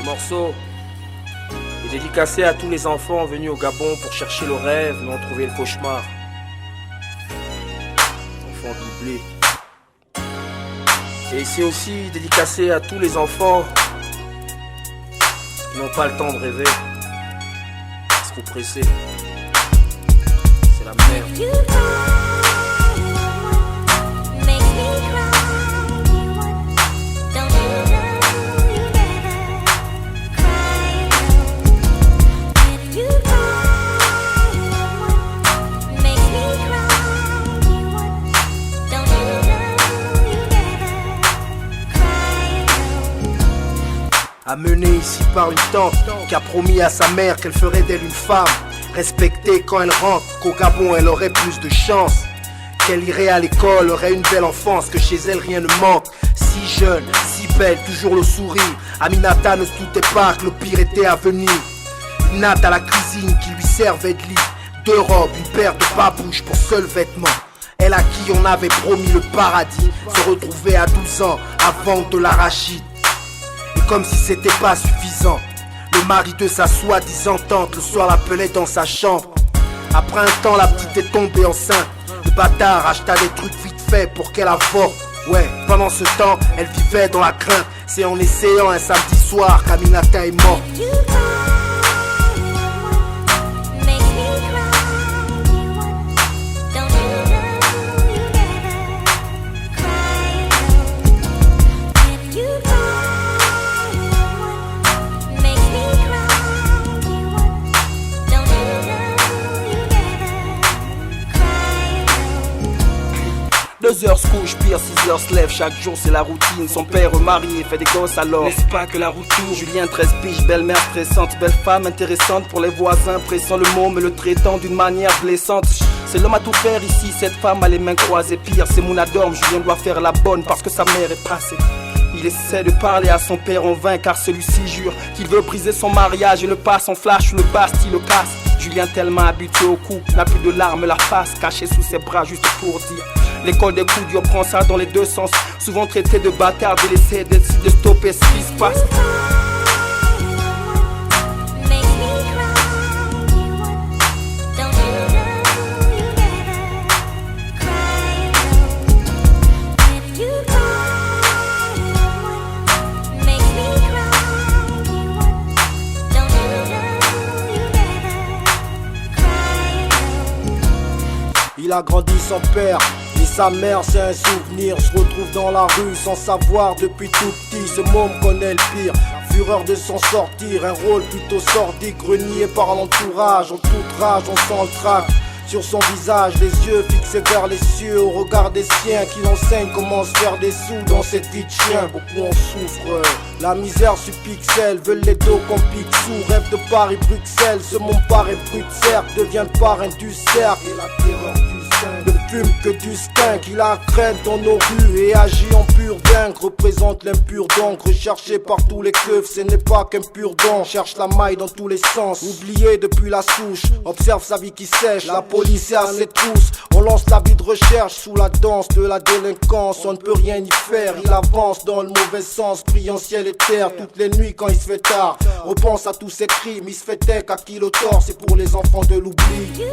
Ce morceau est dédicacé à tous les enfants venus au Gabon pour chercher le rêve mais ont trouvé le cauchemar. Enfants doublés. Et c'est aussi dédicacé à tous les enfants qui n'ont pas le temps de rêver. Parce qu'au pressé, c'est la merde. Amenée ici par une tante qui a promis à sa mère qu'elle ferait d'elle une femme respectée quand elle rentre, qu'au Gabon elle aurait plus de chance, qu'elle irait à l'école, aurait une belle enfance, que chez elle rien ne manque. Si jeune, si belle, toujours le sourire. Aminata ne se doutait pas que le pire était à venir. Une natte à la cuisine qui lui servait de lit, 2 robes, une paire de babouches pour seul vêtement. Elle à qui on avait promis le paradis se retrouvait à 12 ans avant de l'arachide. Comme si c'était pas suffisant, le mari de sa soi-disant tante le soir l'appelait dans sa chambre. Après un temps la petite est tombée enceinte. Le bâtard acheta des trucs vite fait pour qu'elle avorte. Ouais, pendant ce temps elle vivait dans la crainte. C'est en essayant un samedi soir qu'Aminata est morte. Deux heures se couche, pire 6 heures se lève. Chaque jour c'est la routine. Son père marié fait des gosses alors. N'est-ce pas que la route tourne? Julien 13 piges, belle-mère stressante, belle femme intéressante pour les voisins, pressant le mot mais le traitant d'une manière blessante. C'est l'homme à tout faire ici, cette femme a les mains croisées. Pire, c'est Mouna dorme, Julien doit faire la bonne parce que sa mère est passée. Il essaie de parler à son père en vain car celui-ci jure qu'il veut briser son mariage et le passe en flash ou le bastille le casse. Julien tellement habitué au coup, n'a plus de larmes la face, cachée sous ses bras juste pour dire. L'école des coups durs prend ça dans les deux sens. Souvent traité de bâtard, délaissé, décide de stopper ce qui se passe. Il a grandi sans père, et sa mère c'est un souvenir. Se retrouve dans la rue sans savoir depuis tout petit. Ce môme connaît le pire, fureur de s'en sortir. Un rôle plutôt sordide, grenier par l'entourage. En toute rage on sent le trac sur son visage, les yeux fixés vers les cieux. Au regard des siens qui l'enseignent comment se faire des sous dans cette vie de chien. Beaucoup en souffrent, la misère sur pixel. Veulent les dos qu'on pique sous. Rêve de Paris-Bruxelles, ce monde paraît brut cercle. Devient le parrain du cercle et la terreur du ne fume que du skunk. Il a crème dans nos rues et agit en pur dingue. Représente l'impur donc, recherché par tous les keufs. Ce n'est pas qu'un pur don, cherche la maille dans tous les sens. Oublié depuis la souche, observe sa vie qui sèche. La police est à ses trousses, on lance la vie de recherche. Sous la danse de la délinquance, on ne peut rien y faire. Il avance dans le mauvais sens, priant ciel et terre. Toutes les nuits quand il se fait tard, on pense à tous ses crimes. Il se fait tech à qui le tort, c'est pour les enfants de l'oubli.